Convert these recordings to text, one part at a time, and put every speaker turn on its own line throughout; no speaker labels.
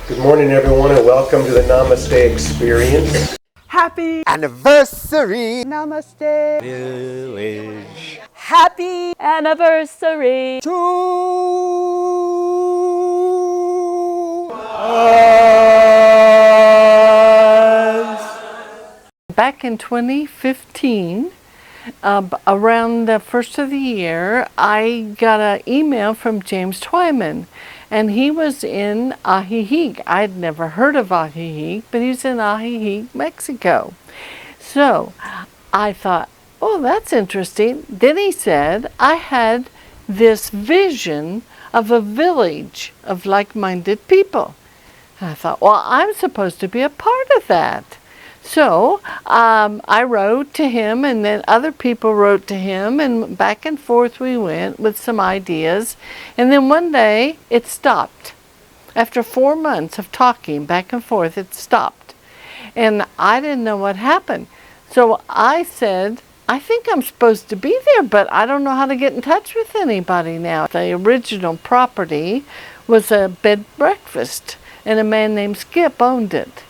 Good morning, everyone, and welcome to the Namaste experience.
Happy
anniversary
Namaste
village
Happy anniversary
to us.
Back in 2015, around the first of the year, I got an email from James Twyman, and he was in Ajijic. I'd never heard of Ajijic, but he's in Ajijic, Mexico. So I thought, oh, that's interesting. Then he said, I had this vision of a village of like-minded people. And I thought, well, I'm supposed to be a part of that. So I wrote to him, and then other people wrote to him, and back and forth we went with some ideas. And then one day it stopped. After 4 months of talking back and forth, it stopped. And I didn't know what happened. So I said, I think I'm supposed to be there, but I don't know how to get in touch with anybody now. The original property was a bed and breakfast, and a man named Skip owned it.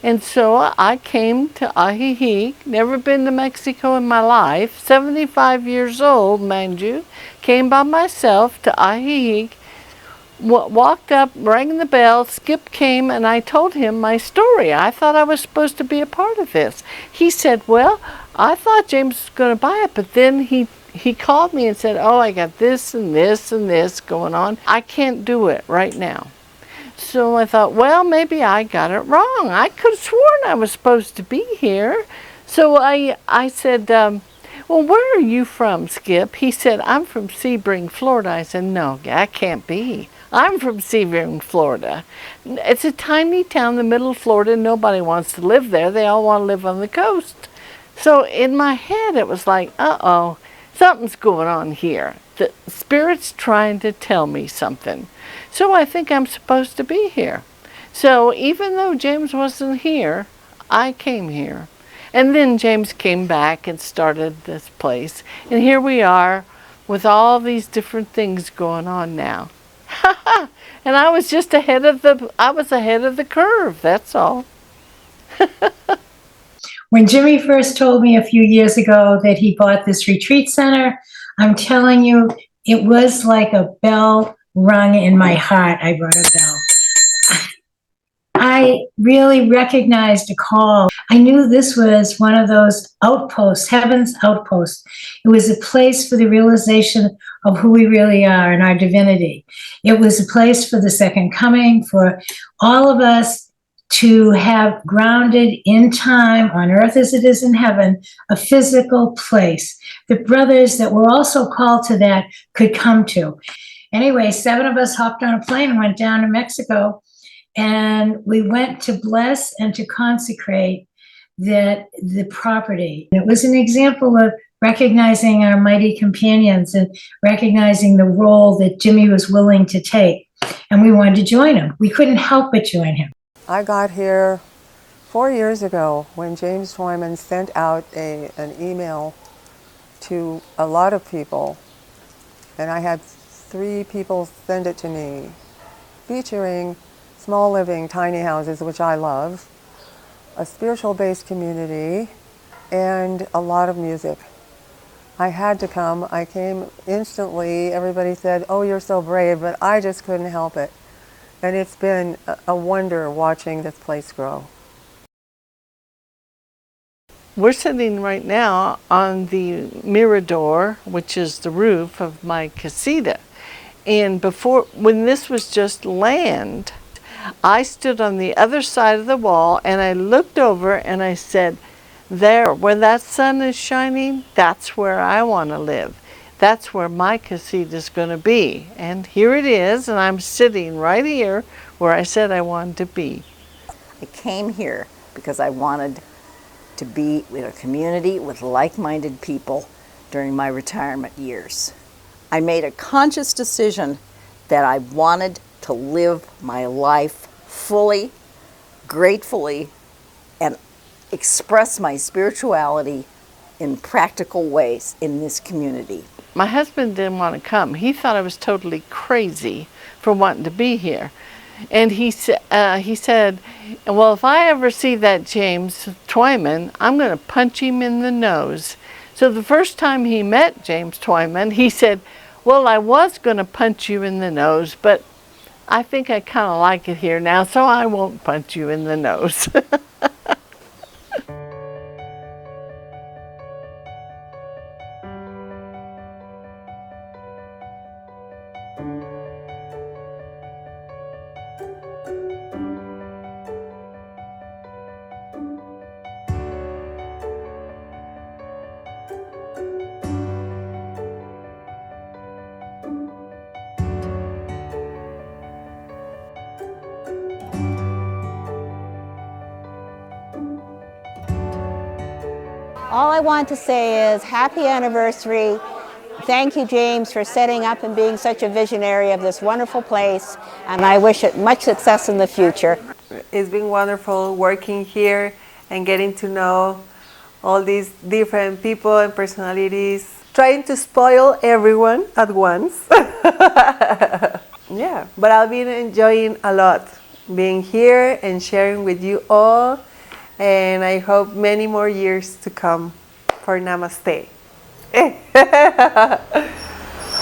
And so I came to Ajijic, never been to Mexico in my life, 75 years old, mind you, came by myself to Ajijic, walked up, rang the bell, Skip came, and I told him my story. I thought I was supposed to be a part of this. He said, well, I thought James was going to buy it, but then he called me and said, oh, I got this and this and this going on. I can't do it right now. So I thought, well, maybe I got it wrong. I could have sworn I was supposed to be here. So I said, well, where are you from, Skip? He said, I'm from Sebring, Florida. I said, no, that can't be. I'm from Sebring, Florida. It's a tiny town in the middle of Florida. Nobody wants to live there. They all want to live on the coast. So in my head, it was like, uh-oh, something's going on here. The Spirit's trying to tell me something. So I think I'm supposed to be here. So even though James wasn't here, I came here. And then James came back and started this place. And here we are with all these different things going on now. And I was just ahead of the curve, that's all.
When Jimmy first told me a few years ago that he bought this retreat center, I'm telling you, it was like a bell rung in my heart. I rang a bell. I really recognized a call. I knew this was one of those outposts, heaven's outposts. It was a place for the realization of who we really are and our divinity. It was a place for the second coming, for all of us to have grounded in time on earth as it is in heaven, a physical place. The brothers that were also called to that could come to. Anyway, 7 of us hopped on a plane and went down to Mexico, and we went to bless and to consecrate the property. It was an example of recognizing our mighty companions and recognizing the role that Jimmy was willing to take. And we wanted to join him. We couldn't help but join him.
I got here 4 years ago when James Twyman sent out an email to a lot of people, and I had 3 people send it to me, featuring small living, tiny houses, which I love, a spiritual-based community, and a lot of music. I had to come. I came instantly. Everybody said, oh, you're so brave, but I just couldn't help it. And it's been a wonder watching this place grow.
We're sitting right now on the mirador, which is the roof of my casita. And before, when this was just land, I stood on the other side of the wall and I looked over and I said, there, where that sun is shining, that's where I want to live. That's where my casita is going to be. And here it is, and I'm sitting right here where I said I wanted to be.
I came here because I wanted to be with a community with like-minded people during my retirement years. I made a conscious decision that I wanted to live my life fully, gratefully, and express my spirituality in practical ways in this community.
My husband didn't want to come. He thought I was totally crazy for wanting to be here. And he said, well, if I ever see that James Twyman, I'm going to punch him in the nose. So the first time he met James Twyman, he said, well, I was going to punch you in the nose, but I think I kind of like it here now, so I won't punch you in the nose.
All I want to say is happy anniversary. Thank you, James, for setting up and being such a visionary of this wonderful place, and I wish it much success in the future.
It's been wonderful working here and getting to know all these different people and personalities, trying to spoil everyone at once. Yeah, but I've been enjoying a lot being here and sharing with you all, and I hope many more years to come for Namaste.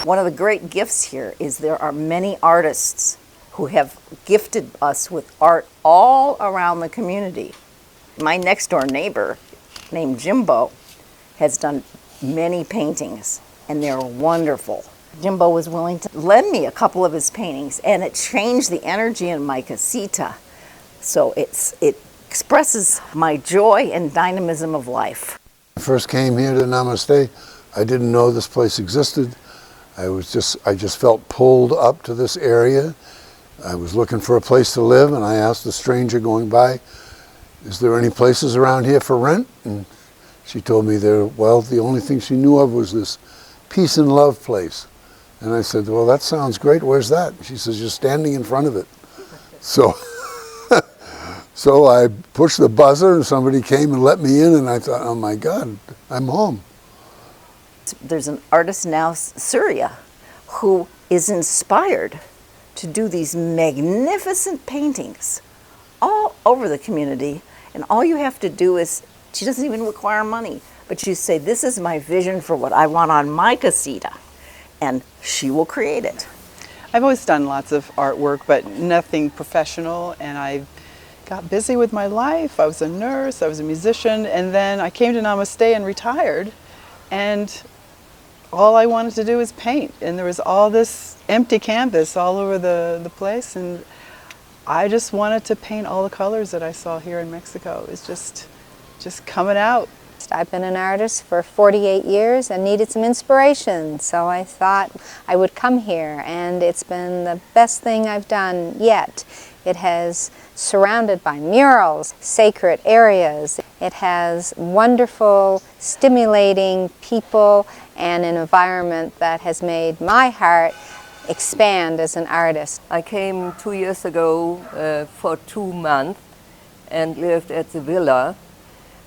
One of the great gifts here is there are many artists who have gifted us with art all around the community. My next door neighbor, named Jimbo, has done many paintings, and they're wonderful. Jimbo was willing to lend me a couple of his paintings, and it changed the energy in my casita. So it expresses my joy and dynamism of life.
I first came here to Namaste, I didn't know this place existed. I just felt pulled up to this area. I was looking for a place to live, and I asked a stranger going by, is there any places around here for rent? And she told me the only thing she knew of was this Peace and Love place. And I said, well, that sounds great, where's that? She says, you're standing in front of it. So so I pushed the buzzer and somebody came and let me in, and I thought, oh my God, I'm home.
There's an artist now, Surya, who is inspired to do these magnificent paintings all over the community, and all you have to do is, she doesn't even require money, but you say, this is my vision for what I want on my casita, and she will create it.
I've always done lots of artwork, but nothing professional, and I got busy with my life. I was a nurse, I was a musician, and then I came to Namaste and retired, and all I wanted to do was paint, and there was all this empty canvas all over the place, and I just wanted to paint all the colors that I saw here in Mexico. It's just coming out.
I've been an artist for 48 years and needed some inspiration, so I thought I would come here, and it's been the best thing I've done yet. It has surrounded by murals, sacred areas. It has wonderful, stimulating people and an environment that has made my heart expand as an artist.
I came 2 years ago for 2 months and lived at the villa.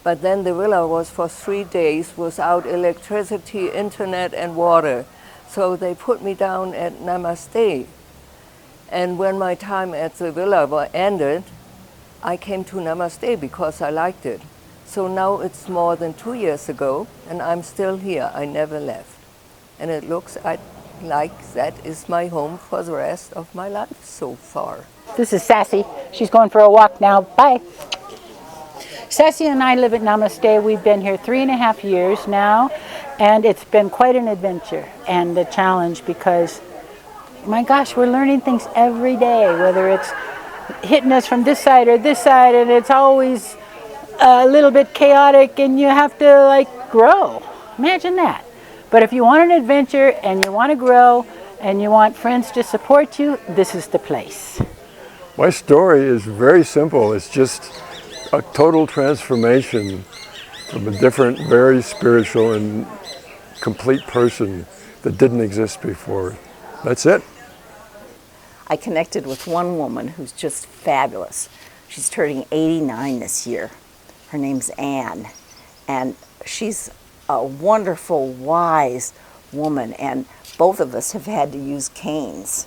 But then the villa was for 3 days without electricity, internet and water. So they put me down at Namaste. And when my time at the villa ended, I came to Namaste because I liked it. So now it's more than 2 years ago, and I'm still here. I never left. And it looks like that is my home for the rest of my life so far.
This is Sassy. She's going for a walk now. Bye. Sassy and I live at Namaste. We've been here 3.5 years now, and it's been quite an adventure and a challenge because, my gosh, we're learning things every day, whether it's hitting us from this side or this side, and it's always a little bit chaotic, and you have to grow. Imagine that. But if you want an adventure and you want to grow and you want friends to support you, this is the place.
My story is very simple. It's just a total transformation from a different, very spiritual and complete person that didn't exist before. That's it.
I connected with one woman who's just fabulous. She's turning 89 this year. Her name's Anne, and she's a wonderful, wise woman, and both of us have had to use canes.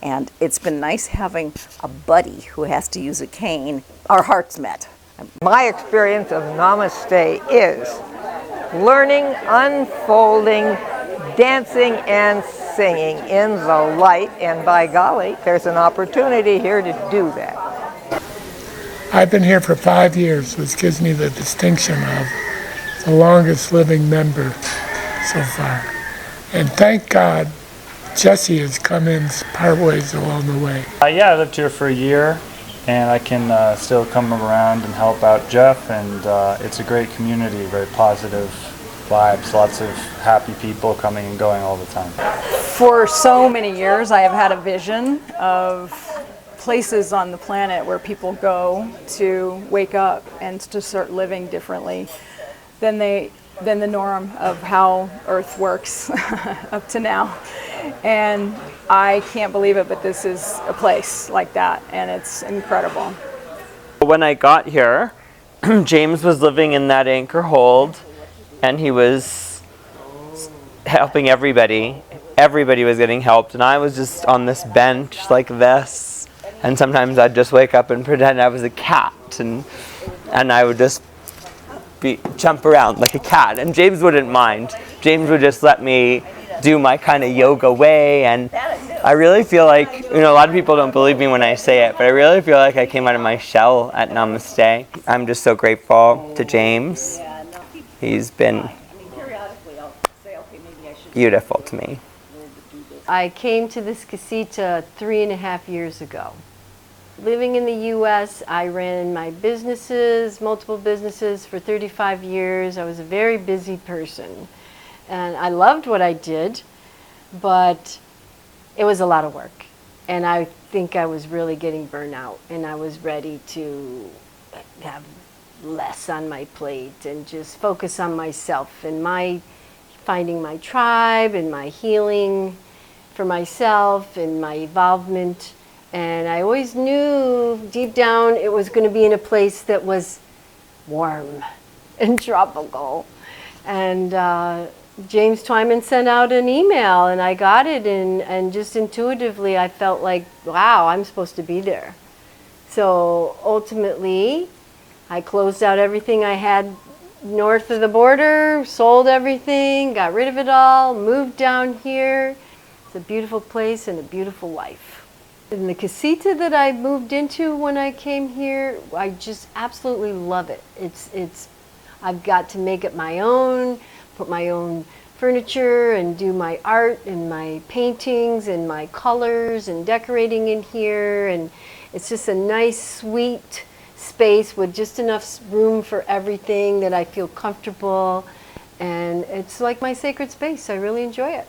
And it's been nice having a buddy who has to use a cane. Our hearts met.
My experience of Namaste is learning, unfolding, dancing, and singing in the light, and by golly, there's an opportunity here to do that.
I've been here for 5 years, which gives me the distinction of the longest living member so far. And thank God, Jesse has come in part ways along the way.
Yeah, I lived here for a year, and I can still come around and help out Jeff, and it's a great community, very positive vibes, lots of happy people coming and going all the time.
For so many years, I have had a vision of places on the planet where people go to wake up and to start living differently than the norm of how Earth works up to now. And I can't believe it, but this is a place like that, and it's incredible.
When I got here, James was living in that anchor hold, and he was helping everybody. Everybody was getting helped, and I was just on this bench like this, and sometimes I'd just wake up and pretend I was a cat, and I would just jump around like a cat, and James wouldn't mind. James would just let me do my kind of yoga way, and I really feel like, a lot of people don't believe me when I say it, but I really feel like I came out of my shell at Namaste. I'm just so grateful to James. He's been beautiful to me.
I came to this casita 3.5 years ago. Living in the U.S., I ran my businesses, multiple businesses for 35 years. I was a very busy person. And I loved what I did, but it was a lot of work. And I think I was really getting burnt out, and I was ready to have less on my plate and just focus on myself and finding my tribe and my healing for myself and my involvement. And I always knew deep down it was going to be in a place that was warm and tropical. And James Twyman sent out an email, and I got it, and just intuitively I felt like, wow, I'm supposed to be there. So ultimately, I closed out everything I had north of the border, sold everything, got rid of it all, moved down here. It's a beautiful place and a beautiful life. In the casita that I moved into when I came here, I just absolutely love it. I've got to make it my own, put my own furniture and do my art and my paintings and my colors and decorating in here, and it's just a nice, sweet space with just enough room for everything that I feel comfortable, and it's like my sacred space. I really enjoy it.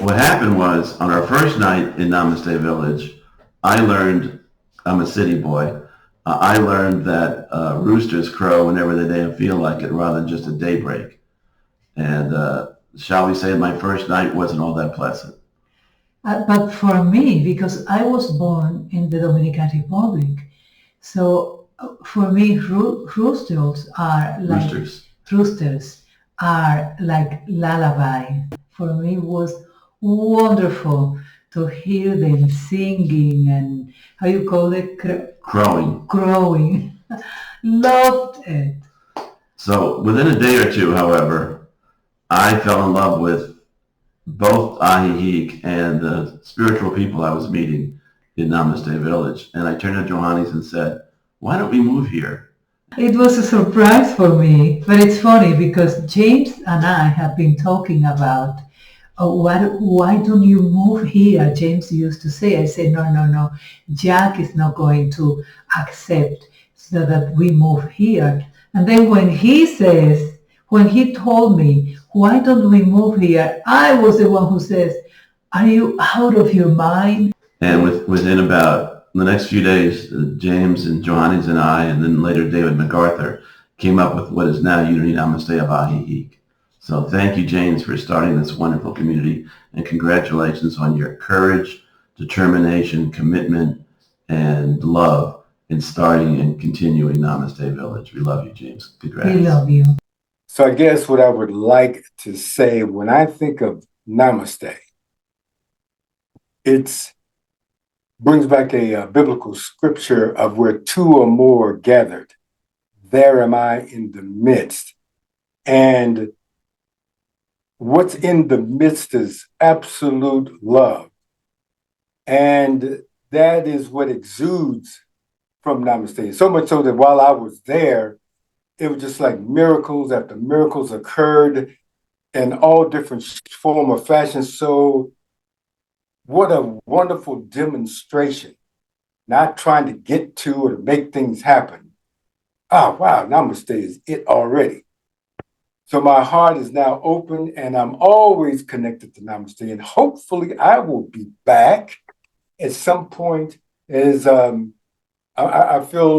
What happened was, on our first night in Namaste Village, I learned, I'm a city boy, I learned that roosters crow whenever they damn feel like it rather than just a daybreak. And shall we say my first night wasn't all that pleasant.
But for me, because I was born in the Dominican Republic, so for me, roosters are like lullaby. For me, it was wonderful to hear them singing and how you call it? Crowing. Loved it.
So within a day or two, however, I fell in love with both Ahihik and the spiritual people I was meeting in Namaste Village. And I turned to Johannes and said, why don't we move here?
It was a surprise for me, but it's funny because James and I have been talking about why don't you move here? James used to say. I said, no, Jack is not going to accept so that we move here. And then when he told me, why don't we move here? I was the one who says, are you out of your mind?
And within about the next few days, James and Johannes and I, and then later David MacArthur, came up with what is now Unity Namaste of Ahihik. So thank you, James, for starting this wonderful community, and congratulations on your courage, determination, commitment, and love in starting and continuing Namaste Village. We love you, James. Congrats.
We love you.
So I guess what I would like to say when I think of Namaste, it brings back a biblical scripture of where two or more are gathered. There am I in the midst. And what's in the midst is absolute love. And that is what exudes from Namaste. So much so that while I was there, it was just like miracles after miracles occurred in all different form or fashion. So what a wonderful demonstration. Not trying to get to or to make things happen. Oh, wow, Namaste is it already. So my heart is now open and I'm always connected to Namaste. And hopefully I will be back at some point. As I feel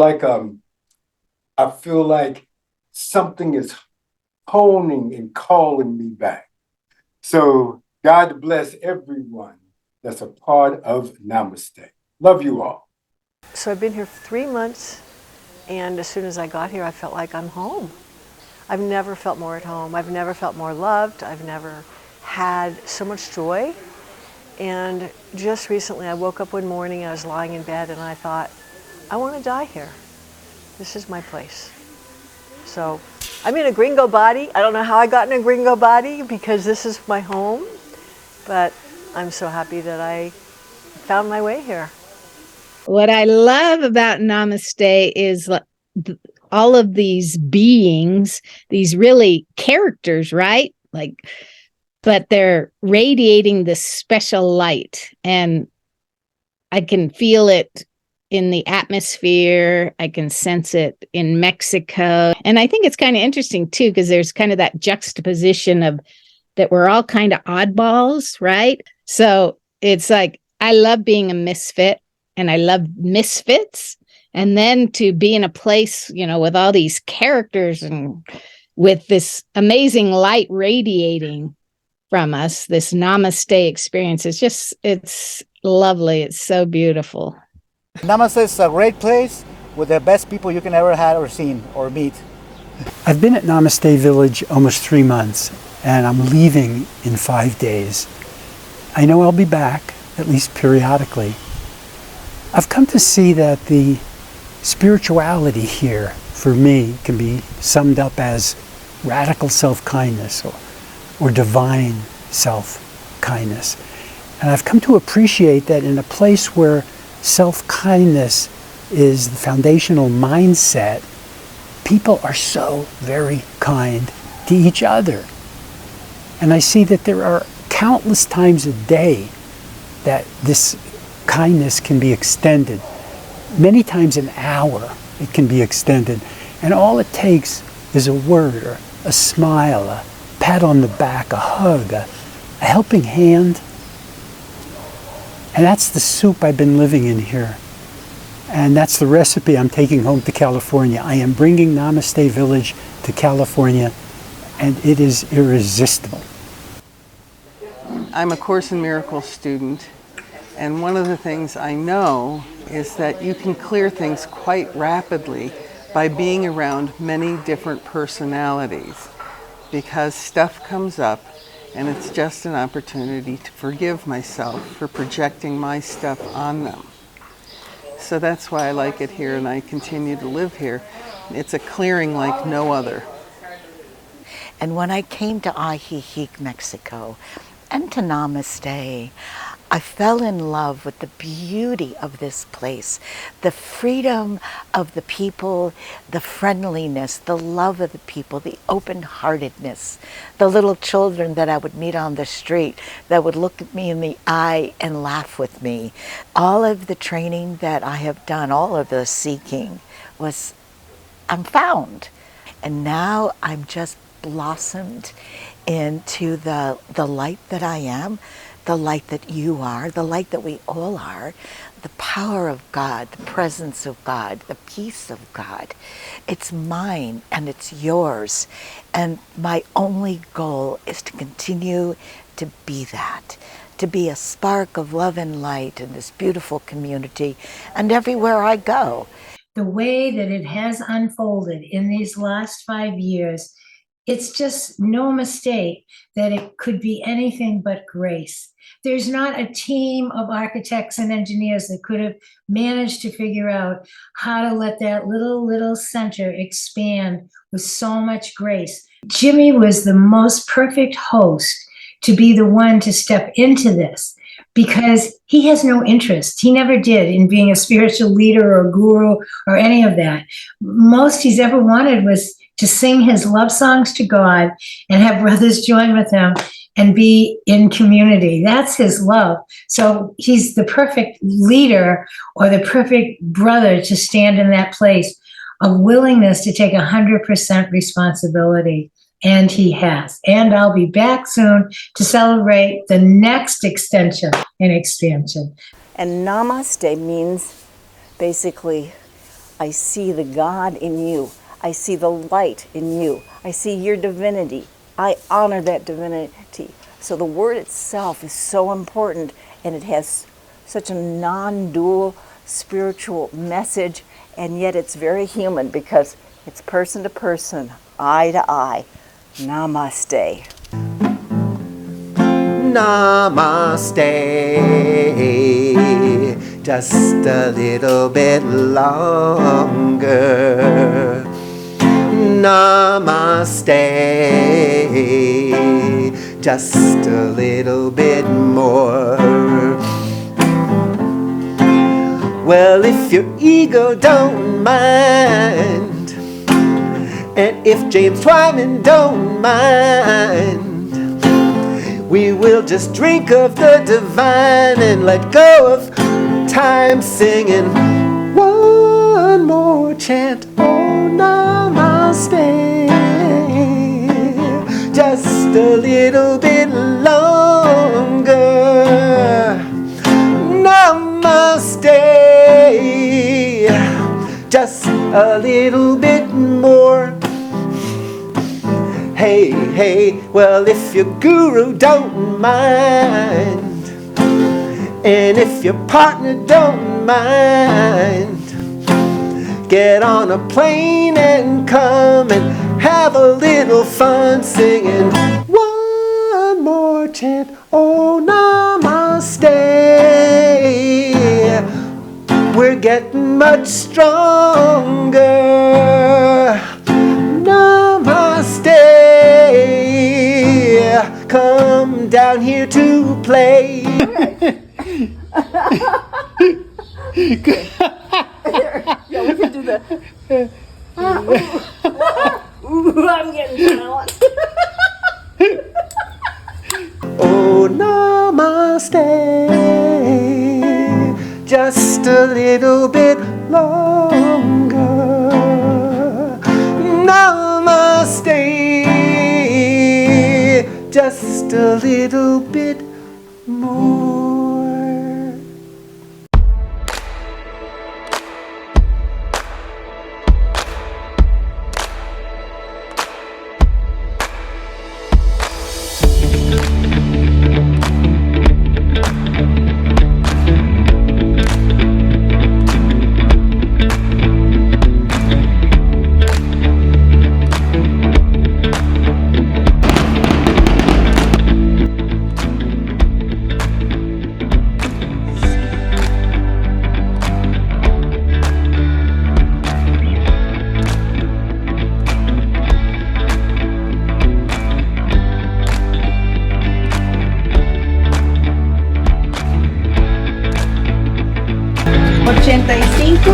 like something is honing and calling me back. So God bless everyone that's a part of Namaste. Love you all.
So I've been here 3 months, and as soon as I got here, I felt like I'm home. I've never felt more at home. I've never felt more loved. I've never had so much joy. And just recently, I woke up one morning, I was lying in bed, and I thought, I want to die here. This is my place. So I'm in a gringo body. I don't know how I got in a gringo body because this is my home, but I'm so happy that I found my way here.
What I love about Namaste is all of these beings, these really characters, right? But they're radiating this special light, and I can feel it in the atmosphere. I can sense it in Mexico. And I think it's kind of interesting too, because there's kind of that juxtaposition of that we're all kind of oddballs, right? So it's like, I love being a misfit and I love misfits. And then to be in a place, with all these characters and with this amazing light radiating from us, this Namaste experience, it's lovely. It's so beautiful.
Namaste is a great place with the best people you can ever have or seen or meet.
I've been at Namaste Village almost 3 months, and I'm leaving in 5 days. I know I'll be back, at least periodically. I've come to see that the spirituality here, for me, can be summed up as radical self-kindness or divine self-kindness. And I've come to appreciate that in a place where self-kindness is the foundational mindset, people are so very kind to each other. And I see that there are countless times a day that this kindness can be extended. Many times an hour it can be extended. And all it takes is a word or a smile, a pat on the back, a hug, a helping hand. And that's the soup I've been living in here. And that's the recipe I'm taking home to California. I am bringing Namaste Village to California, and it is irresistible.
I'm a Course in Miracles student, and one of the things I know is that you can clear things quite rapidly by being around many different personalities, because stuff comes up and it's just an opportunity to forgive myself for projecting my stuff on them. So that's why I like it here and I continue to live here. It's a clearing like no other.
And when I came to Ajijic, Mexico, and to Namaste, I fell in love with the beauty of this place, the freedom of the people, the friendliness, the love of the people, the open-heartedness, the little children that I would meet on the street that would look at me in the eye and laugh with me. All of the training that I have done, all of the seeking I'm found. And now I'm just blossomed into the light that I am, the light that you are, the light that we all are, the power of God, the presence of God, the peace of God. It's mine and it's yours. And my only goal is to continue to be that, to be a spark of love and light in this beautiful community and everywhere I go.
The way that it has unfolded in these last 5 years, it's just no mistake that it could be anything but grace. There's not a team of architects and engineers that could have managed to figure out how to let that little center expand with so much grace. Jimmy was the most perfect host to be the one to step into this, because he has no interest. He never did in being a spiritual leader or guru or any of that. Most he's ever wanted was to sing his love songs to God and have brothers join with him and be in community. That's his love. So he's the perfect leader or the perfect brother to stand in that place of willingness to take 100% responsibility. And he has. And I'll be back soon to celebrate the next extension and expansion.
And Namaste means basically, I see the God in you. I see the light in you. I see your divinity. I honor that divinity. So the word itself is so important, and it has such a non-dual spiritual message, and yet it's very human because it's person to person, eye to eye. Namaste.
Namaste, just a little bit longer. Namaste, just a little bit more. Well, if your ego don't mind, and if James Twyman don't mind, we will just drink of the divine and let go of time singing one more chant. Oh, namaste, just a little bit longer. Namaste, just a little bit more. Hey, hey, well, if your guru don't mind, and if your partner don't mind, get on a plane and come and have a little fun singing one more chant. Oh, namaste. We're getting much stronger. Namaste. Come down here to play.
Yeah, we can do that. Ooh, I'm getting talent.
Oh, namaste. Just a little bit longer. Namaste. Just a little bit more.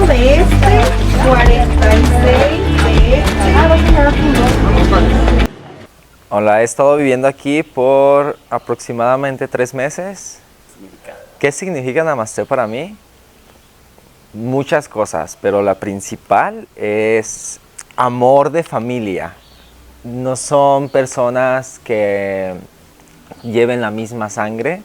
De este, 46 de este.
Hola, he estado viviendo aquí por aproximadamente 3 meses. ¿Qué significa Namaste para mí? Muchas cosas, pero la principal es amor de familia. No son personas que lleven la misma sangre,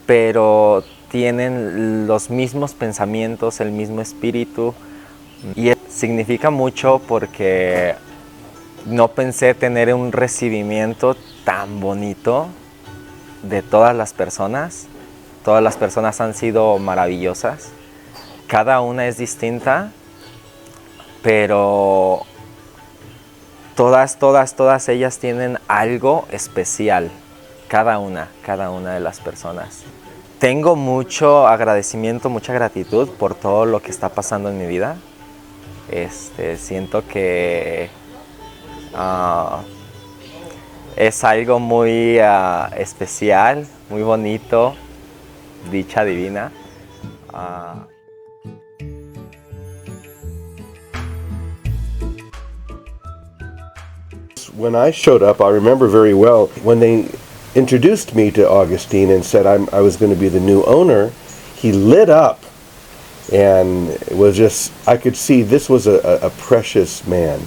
pero tienen los mismos pensamientos, el mismo espíritu, y significa mucho porque no pensé tener un recibimiento tan bonito de todas las personas. Todas las personas han sido maravillosas. Cada una es distinta, pero todas ellas tienen algo especial. Cada una de las personas. Tengo mucho agradecimiento, mucha gratitud por todo lo que está pasando en mi vida. Siento que es algo muy especial, muy bonito, dicha divina.
When I showed up, I remember very well when they introduced me to Augustine and said I was going to be the new owner, he lit up and it was just, I could see this was a precious man,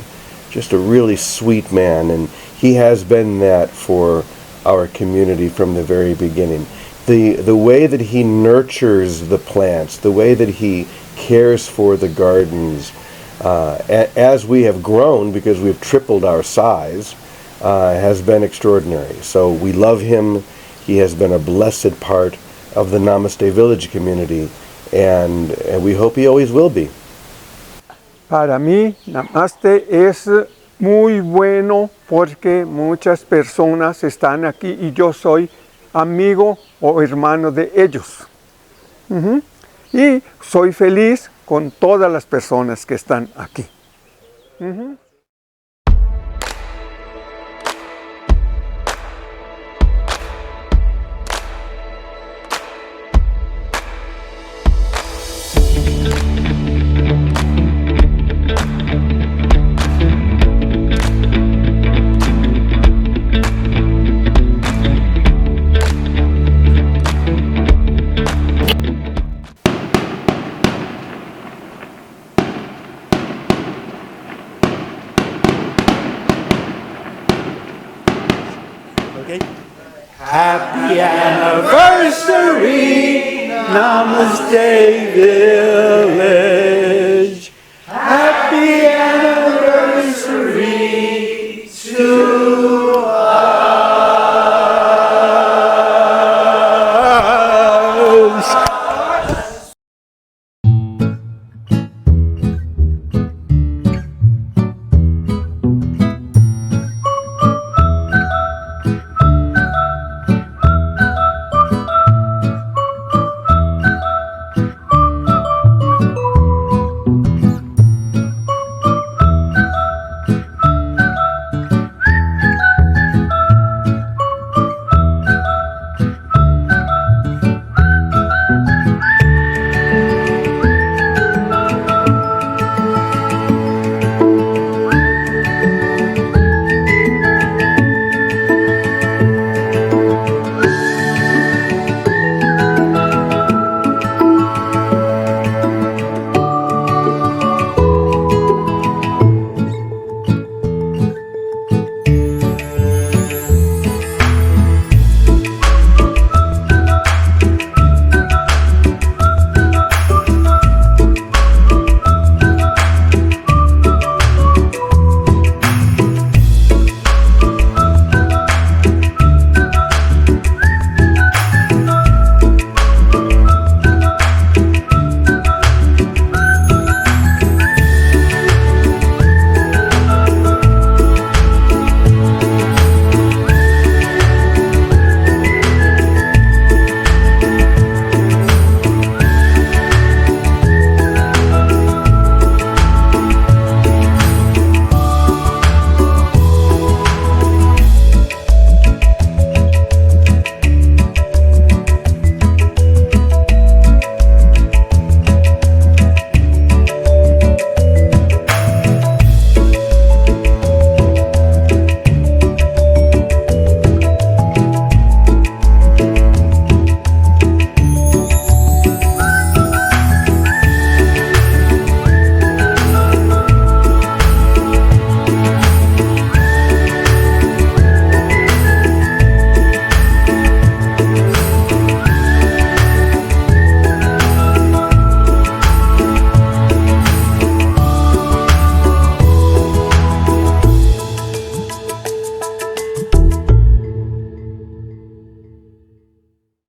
just a really sweet man, and he has been that for our community from the very beginning. The way that he nurtures the plants, the way that he cares for the gardens, as we have grown, because we've tripled our size, has been extraordinary. So we love him. He has been a blessed part of the Namaste Village community, and we hope he always will be.
Para mí, Namaste es muy bueno porque muchas personas están aquí y yo soy amigo o hermano de ellos. Y soy feliz con todas las personas que están aquí.
Happy anniversary, Namaste Village.